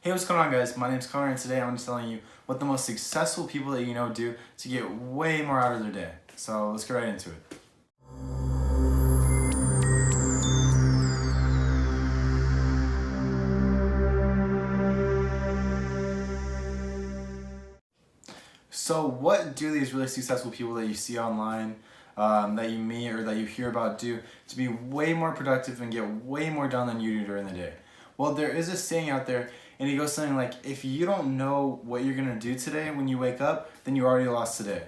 Hey, what's going on, guys? My name's Connor, and today I'm just telling you what the most successful people that you know do to get way more out of their day. So let's get right into it. So what do these really successful people that you see online, that you meet or that you hear about do to be way more productive and get way more done than you do during the day? Well, there is a saying out there, and it goes something like, if you don't know what you're going to do today when you wake up, then you already lost today.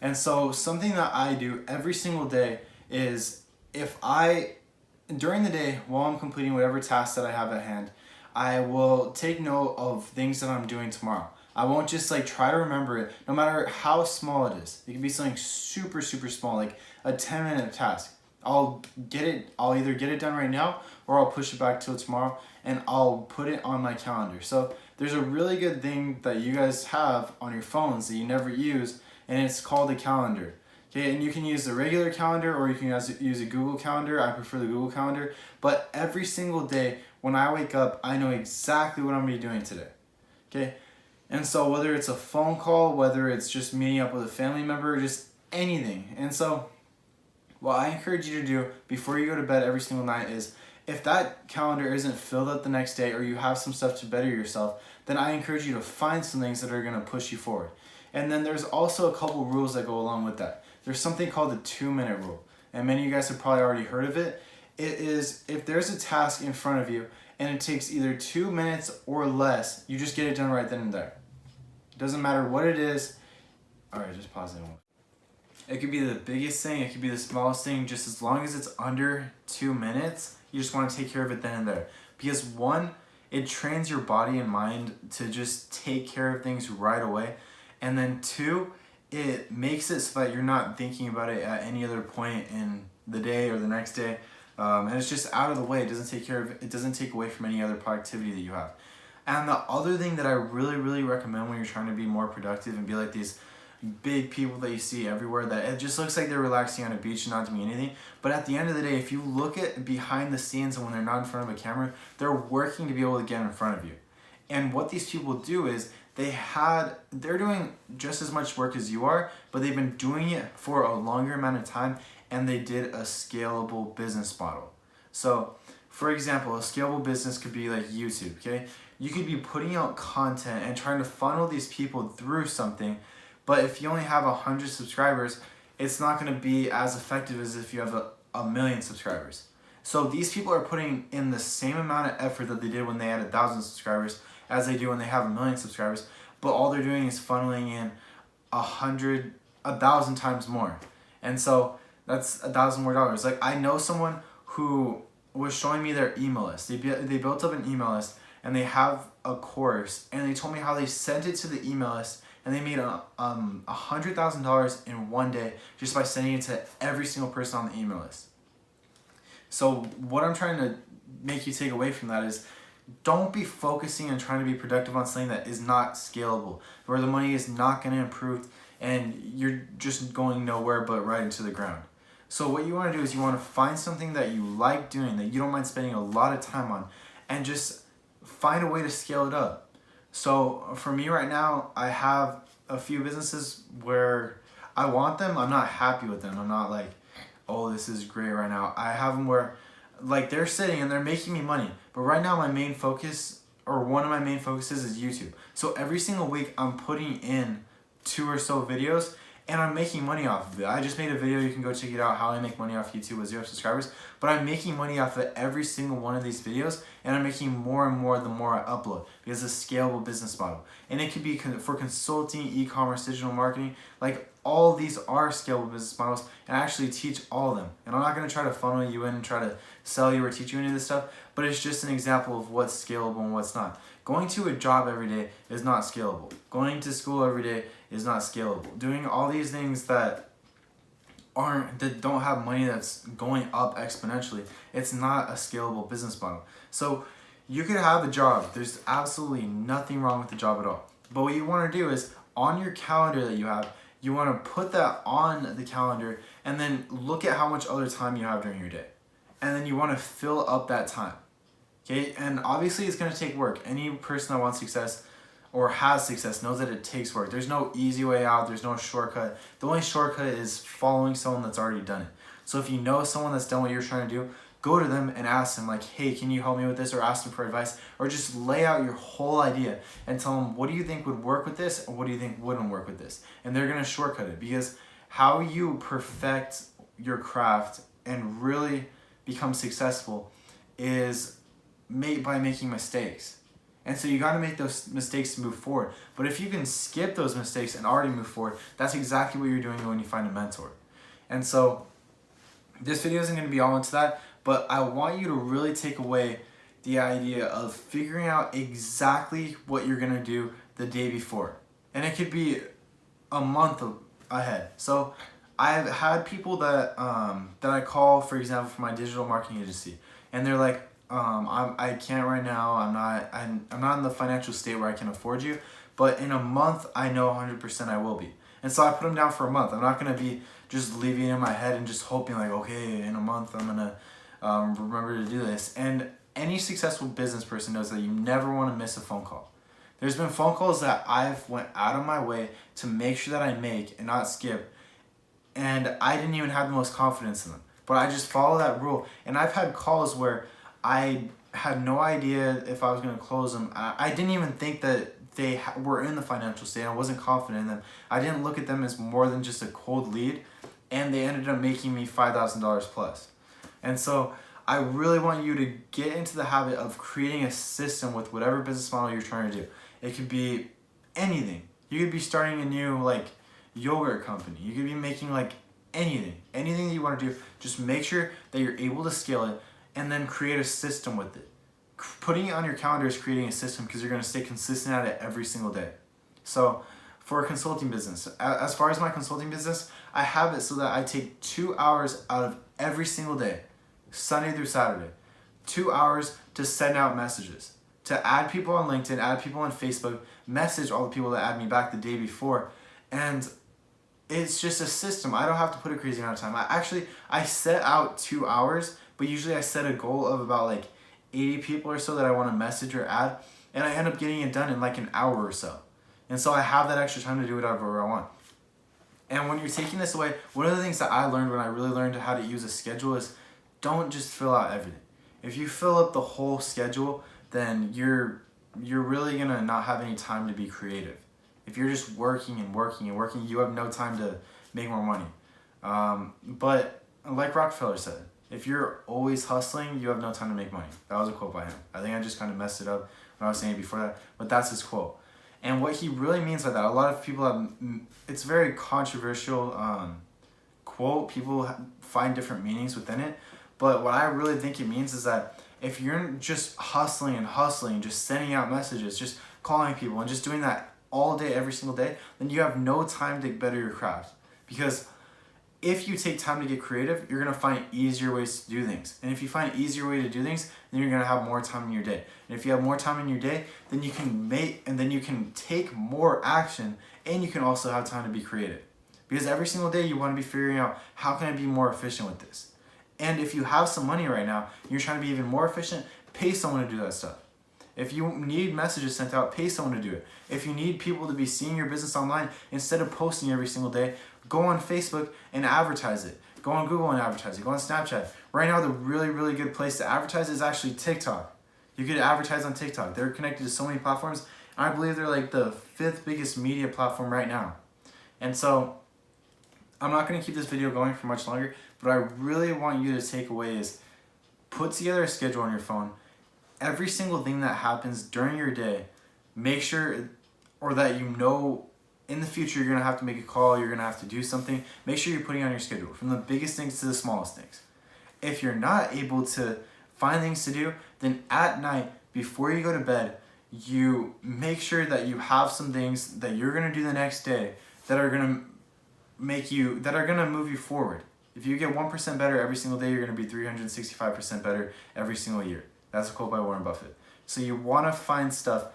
And so something that I do every single day is during the day, while I'm completing whatever task that I have at hand, I will take note of things that I'm doing tomorrow. I won't just try to remember it, no matter how small it is. It can be something super, super small, like a 10-minute task. I'll either get it done right now, or I'll push it back till tomorrow, and I'll put it on my calendar. So there's a really good thing that you guys have on your phones that you never use, and it's called a calendar. Okay, and you can use the regular calendar, or you can use a Google Calendar. I prefer the Google Calendar. But every single day when I wake up, I know exactly what I'm going to be doing today. Okay, and so whether it's a phone call, whether it's just meeting up with a family member, just anything. And so what I encourage you to do before you go to bed every single night is, if that calendar isn't filled up the next day, or you have some stuff to better yourself, then I encourage you to find some things that are going to push you forward. And then there's also a couple rules that go along with that. There's something called the 2-minute rule, and many of you guys have probably already heard of it. It is, if there's a task in front of you and it takes either 2 minutes or less, you just get it done right then and there. It doesn't matter what it is. All right, just pause it. It could be the biggest thing, it could be the smallest thing, just as long as it's under 2 minutes, you just want to take care of it then and there. Because one, it trains your body and mind to just take care of things right away. And then two, it makes it so that you're not thinking about it at any other point in the day or the next day. And it's just out of the way. It doesn't take away from any other productivity that you have. And the other thing that I really, really recommend when you're trying to be more productive and be like these big people that you see everywhere, that it just looks like they're relaxing on a beach and not doing anything. But at the end of the day, if you look at behind the scenes and when they're not in front of a camera, they're working to be able to get in front of you. And what these people do is they're doing just as much work as you are, but they've been doing it for a longer amount of time, and they did a scalable business model. So for example, a scalable business could be like YouTube, okay? You could be putting out content and trying to funnel these people through something, but if you only have 100 subscribers, it's not going to be as effective as if you have a million subscribers. So these people are putting in the same amount of effort that they did when they had 1,000 subscribers as they do when they have 1,000,000 subscribers, but all they're doing is funneling in 1,000 times more. And so that's $1,000 more dollars. Like, I know someone who was showing me their email list. They built up an email list, and they have a course, and they told me how they sent it to the email list, and they made $100,000 in one day just by sending it to every single person on the email list. So what I'm trying to make you take away from that is, don't be focusing on trying to be productive on something that is not scalable, where the money is not going to improve and you're just going nowhere but right into the ground. So what you want to do is you want to find something that you like doing, that you don't mind spending a lot of time on, and just find a way to scale it up. So for me right now, I have a few businesses where I want them. I'm not happy with them. I'm not like, oh, this is great right now. I have them where they're sitting and they're making me money. But right now my main focus, or one of my main focuses, is YouTube. So every single week I'm putting in 2 or so videos, and I'm making money off of it. I just made a video, you can go check it out, how I make money off YouTube with 0 subscribers. But I'm making money off of every single one of these videos, and I'm making more and more the more I upload, because it's a scalable business model. And it could be for consulting, e-commerce, digital marketing. All these are scalable business models, and I actually teach all of them. And I'm not going to try to funnel you in and try to sell you or teach you any of this stuff, but it's just an example of what's scalable and what's not. Going to a job every day is not scalable. Going to school every day is not scalable. Doing all these things that don't have money that's going up exponentially, it's not a scalable business model. So you could have a job. There's absolutely nothing wrong with the job at all. But what you want to do is, on your calendar that you have, you want to put that on the calendar and then look at how much other time you have during your day. And then you want to fill up that time. Okay, and obviously it's gonna take work. Any person that wants success or has success knows that it takes work. There's no easy way out, there's no shortcut. The only shortcut is following someone that's already done it. So if you know someone that's done what you're trying to do, go to them and ask them like, hey, can you help me with this? Or ask them for advice, or just lay out your whole idea and tell them, what do you think would work with this? Or what do you think wouldn't work with this? And they're gonna shortcut it, because how you perfect your craft and really become successful is by making mistakes. And so you got to make those mistakes to move forward. But if you can skip those mistakes and already move forward, that's exactly what you're doing when you find a mentor. And so this video isn't going to be all into that, but I want you to really take away the idea of figuring out exactly what you're going to do the day before. And it could be a month ahead. So I've had people that I call, for example, for my digital marketing agency, and they're like, I can't right now. I'm not in the financial state where I can afford you, but in a month I know 100% I will be. And so I put them down for a month. I'm not gonna be just leaving it in my head and just hoping like, okay, in a month I'm gonna remember to do this. And any successful business person knows that you never want to miss a phone call. There's been phone calls that I've went out of my way to make sure that I make and not skip, and I didn't even have the most confidence in them, but I just follow that rule. And I've had calls where I had no idea if I was going to close them. I didn't even think that they were in the financial state. I wasn't confident in them. I didn't look at them as more than just a cold lead, and they ended up making me $5,000 plus. And so I really want you to get into the habit of creating a system with whatever business model you're trying to do. It could be anything. You could be starting a new like yogurt company. You could be making like anything that you want to do. Just make sure that you're able to scale it, and then create a system with it. Putting it on your calendar is creating a system, because you're going to stay consistent at it every single day. So for a consulting business, as far as my consulting business, I have it so that I take 2 hours out of every single day, Sunday through Saturday, 2 hours to send out messages, to add people on LinkedIn, add people on Facebook, message all the people that add me back the day before. And it's just a system. I don't have to put a crazy amount of time. I set out 2 hours, but usually I set a goal of about like 80 people or so that I want to message or add, and I end up getting it done in like an hour or so. And so I have that extra time to do whatever I want. And when you're taking this away, one of the things that I learned when I really learned how to use a schedule is don't just fill out everything. If you fill up the whole schedule, then you're really gonna not have any time to be creative. If you're just working and working and working, you have no time to make more money. But like Rockefeller said, if you're always hustling, you have no time to make money. That was a quote by him. I think I just kind of messed it up when I was saying it before that, but that's his quote. And what he really means by that, a lot of people have, it's a very controversial quote. People find different meanings within it. But what I really think it means is that if you're just hustling and hustling, just sending out messages, just calling people and just doing that all day, every single day, then you have no time to better your craft. Because if you take time to get creative, you're going to find easier ways to do things. And if you find an easier way to do things, then you're going to have more time in your day. And if you have more time in your day, then you can take more action, and you can also have time to be creative. Because every single day you want to be figuring out, how can I be more efficient with this? And if you have some money right now, you're trying to be even more efficient, pay someone to do that stuff. If you need messages sent out, pay someone to do it. If you need people to be seeing your business online, instead of posting every single day, go on Facebook and advertise it. Go on Google and advertise it. Go on Snapchat. Right now, the really, really good place to advertise is actually TikTok. You could advertise on TikTok. They're connected to so many platforms. And I believe they're like the 5th biggest media platform right now. And so I'm not going to keep this video going for much longer, but I really want you to take away is put together a schedule on your phone. Every single thing that happens during your day, make sure, or that you know in the future you're going to have to make a call, you're going to have to do something, make sure you're putting it on your schedule, from the biggest things to the smallest things. If you're not able to find things to do, then at night, before you go to bed, you make sure that you have some things that you're going to do the next day that are going to move you forward. If you get 1% better every single day, you're going to be 365% better every single year. That's a quote by Warren Buffett. So you want to find stuff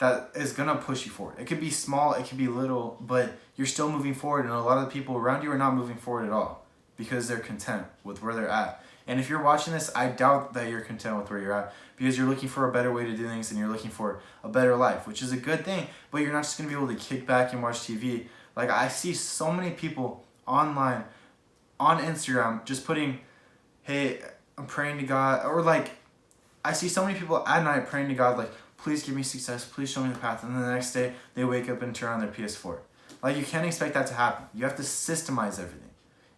that is going to push you forward. It could be small, it could be little, but you're still moving forward, and a lot of the people around you are not moving forward at all because they're content with where they're at. And if you're watching this, I doubt that you're content with where you're at, because you're looking for a better way to do things and you're looking for a better life, which is a good thing, but you're not just going to be able to kick back and watch TV. Like, I see so many people online, on Instagram, just putting, hey, I'm praying to God, or like, I see so many people at night praying to God, like, please give me success, please show me the path, and then the next day, they wake up and turn on their PS4. Like, you can't expect that to happen. You have to systemize everything.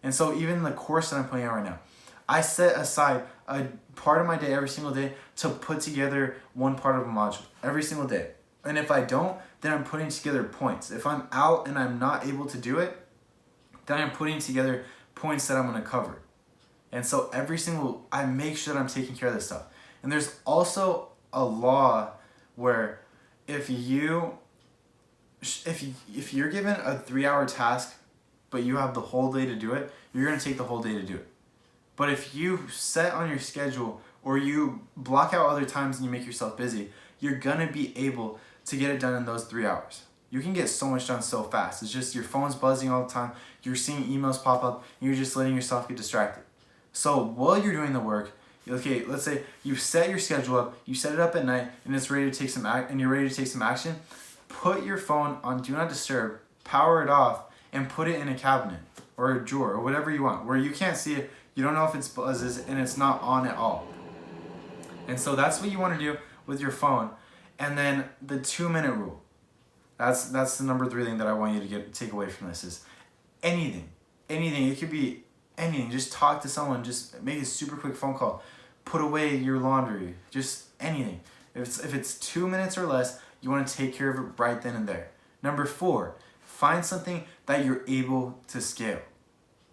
And so even the course that I'm putting out right now, I set aside a part of my day every single day to put together one part of a module every single day. And if I don't, then I'm putting together points. If I'm out and I'm not able to do it, then I'm putting together points that I'm going to cover. And so I make sure that I'm taking care of this stuff. And there's also a law where if you're given a 3-hour task, but you have the whole day to do it, you're going to take the whole day to do it. But if you set on your schedule, or you block out other times and you make yourself busy, you're going to be able to get it done in those 3 hours. You can get so much done so fast. It's just your phone's buzzing all the time, you're seeing emails pop up, and you're just letting yourself get distracted. So while you're doing the work, okay, let's say you set your schedule up, you set it up at night, and it's ready to take some you're ready to take some action. Put your phone on Do Not Disturb, power it off, and put it in a cabinet or a drawer or whatever you want, where you can't see it, you don't know if it's buzzes, and it's not on at all. And so that's what you want to do with your phone. And then the 2-minute rule. That's the number 3 thing that I want you to take away from this is anything. It could be anything. Just talk to someone. Just make a super quick phone call. Put away your laundry. Just anything. If it's 2 minutes or less, you want to take care of it right then and there. Number 4, find something that you're able to scale.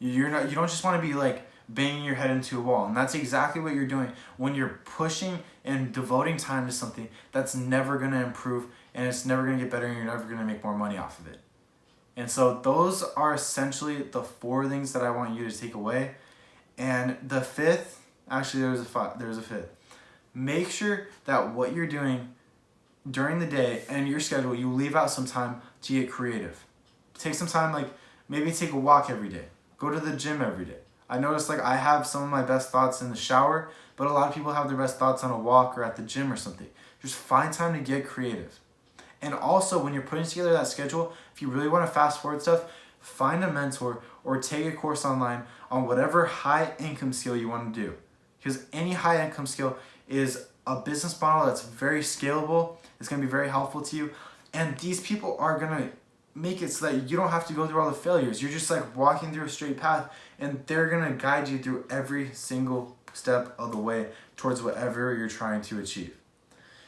You don't just want to be like banging your head into a wall. And that's exactly what you're doing when you're pushing and devoting time to something that's never going to improve, and it's never going to get better, and you're never going to make more money off of it. And so those are essentially the 4 things that I want you to take away. And the 5th, actually there's a 5th. Make sure that what you're doing during the day and your schedule, you leave out some time to get creative. Take some time, like maybe take a walk every day. Go to the gym every day. I noticed like I have some of my best thoughts in the shower, but a lot of people have their best thoughts on a walk or at the gym or something. Just find time to get creative. And also, when you're putting together that schedule, if you really want to fast forward stuff, find a mentor or take a course online on whatever high income skill you want to do. Because any high income skill is a business model that's very scalable. It's going to be very helpful to you. And these people are going to make it so that you don't have to go through all the failures. You're just like walking through a straight path, and they're going to guide you through every single step of the way towards whatever you're trying to achieve.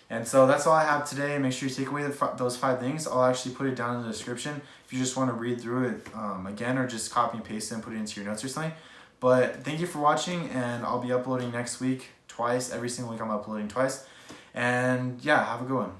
And so that's all I have today. Make sure you take away those 5 things. I'll actually put it down in the description if you just want to read through it again, or just copy and paste it and put it into your notes or something. But thank you for watching, and I'll be uploading next week twice. Every single week I'm uploading twice. And yeah, have a good one.